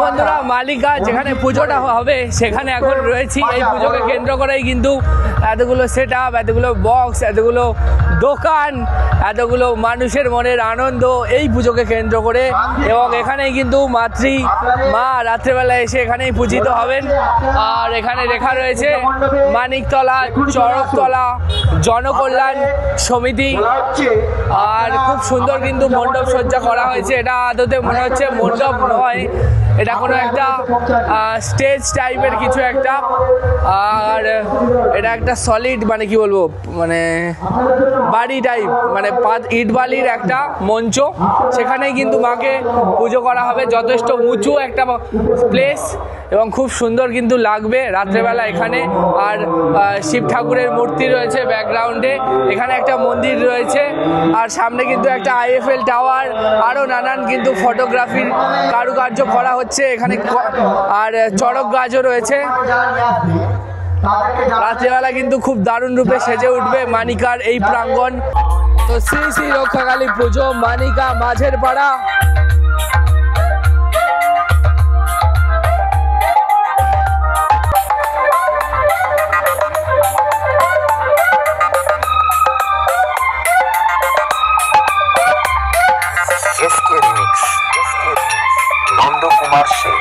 বন্ধুরা মালিকা যেখানে পুজোটা হবে সেখানে এখন রয়েছি। এই পুজোকে কেন্দ্র করেই কিন্তু এতগুলো সেট আপ, এতগুলো বক্স, এতগুলো দোকান, এতগুলো মানুষের মনের আনন্দ এই পুজোকে কেন্দ্র করে। এবং এখানেই কিন্তু মাতৃ মা রাত্রেবেলা এসে এখানেই পূজিত হবেন। আর এখানে লেখা রয়েছে মানিকতলা চড়কতলা জনকল্যাণ সমিতি। আর খুব সুন্দর কিন্তু মণ্ডপ সজ্জা করা হয়েছে। এটা আদতে মনে হচ্ছে মণ্ডপ নয়, এটা কোনো একটা স্টেজ টাইপের কিছু একটা। আর এটা একটা সলিড মানে কি বলবো, মানে বাড়ি টাইপ, মানে ইট বালির একটা মঞ্চ। সেখানেই কিন্তু মাকে পুজো করা হবে। যথেষ্ট উঁচু একটা প্লেস এবং খুব সুন্দর কিন্তু লাগবে রাত্রেবেলা এখানে। আর শিব ঠাকুরের মূর্তি রয়েছে ব্যাকগ্রাউন্ডে, এখানে একটা মন্দির রয়েছে। আর সামনে কিন্তু একটা IFL টাওয়ার, আরও নানান কিন্তু ফটোগ্রাফির কারুকার্য করা হচ্ছে এখানে। আর চড়ক গাছও রয়েছে। রাত্রেবেলা কিন্তু খুব দারুণ রূপে সেজে উঠবে মানিকার এই প্রাঙ্গণ। তো শ্রী শ্রী রক্ষাকালী পুজো মানিকা মাঝের পাড়া। নন্দকুমার সেন।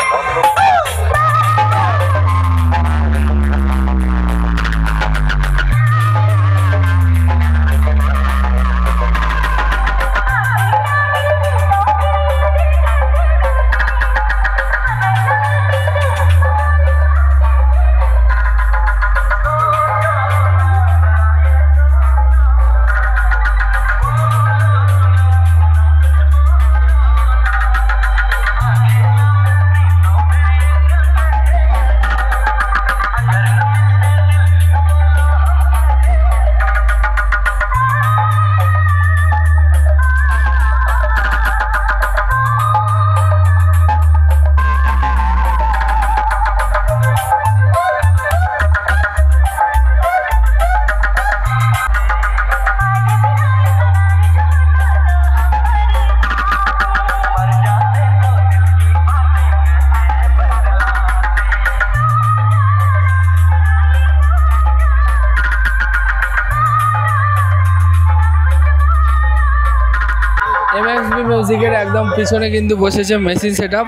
MXB মিউজিকের একদম পিছনে কিন্তু বসেছে মেশিন সেটআপ।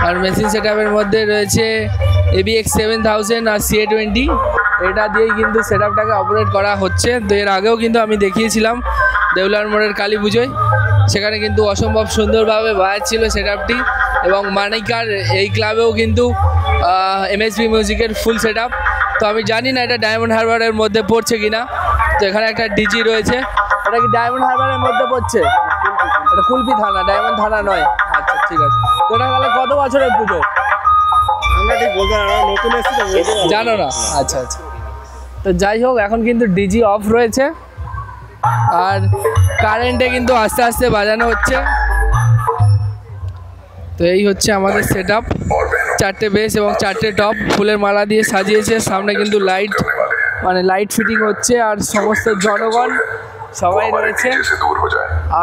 আর মেশিন সেটআপের মধ্যে রয়েছে ABX 7000 আর CA20। এটা দিয়েই কিন্তু সেটআপটাকে অপারেট করা হচ্ছে। তো এর আগেও কিন্তু আমি দেখিয়েছিলাম দেউলার মোড়ের কালী পুজোয়, সেখানে কিন্তু অসম্ভব সুন্দরভাবে বাজাচ্ছিল সেটআপটি। এবং মানিকার এই ক্লাবেও কিন্তু MXB মিউজিকের ফুল সেটআপ। তো আমি জানি না এটা ডায়মন্ড হারবারের মধ্যে পড়ছে কিনা। তো এখানে একটা ডিজি রয়েছে, এটা কি ডায়মন্ড হারবারের মধ্যে পড়ছে? এটা কুলপি থানা, ডায়মন্ড থানা নয়। আচ্ছা ঠিক আছে। তো এটা তাহলে কত বছরের পুজো আমরা ঠিক বলতে পারবো না, নতুন এসেছি তো জানো না? আচ্ছা আচ্ছা। তো যাই হোক, এখন কিন্তু ডিজি অফ রয়েছে আর কারেন্টে কিন্তু আস্তে আস্তে বাজানো হচ্ছে। তো এই হচ্ছে আমাদের সেটআপ। 4টে বেস এবং 4টে টপ ফুলের মালা দিয়ে সাজিয়েছে। সামনে কিন্তু লাইট, মানে লাইট ফিটিং হচ্ছে। আর সমস্ত জনগণ সবাই রয়েছে।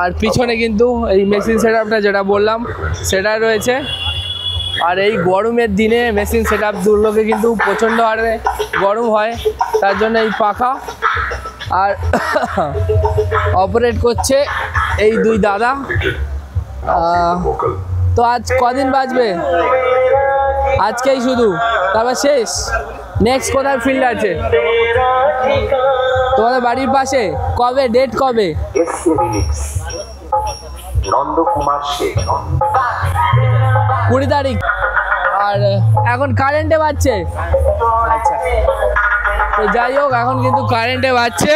আর পিছনে কিন্তু এই মেশিন সেটআপটা যেটা বললাম সেটা রয়েছে। আর এই গরমের দিনে মেশিন সেটআপ দুর্লভে কিন্তু প্রচণ্ড হারে গরম হয়, তার জন্য এই পাখা। আর অপারেট করছে এই দুই দাদা। তো আজ কদিন বাজবে? আজকেই শুধু, তারপর শেষ। নেক্সট কোথায় ফিল্ড আছে তোমাদের বাড়ির পাশে? কবে, ডেট কবে? নন্দকুমার সেন 20 তারিখ। আর এখন কারেন্টে বাজছে। আচ্ছা, তো যাই হোক, এখন কিন্তু কারেন্টে বাজছে।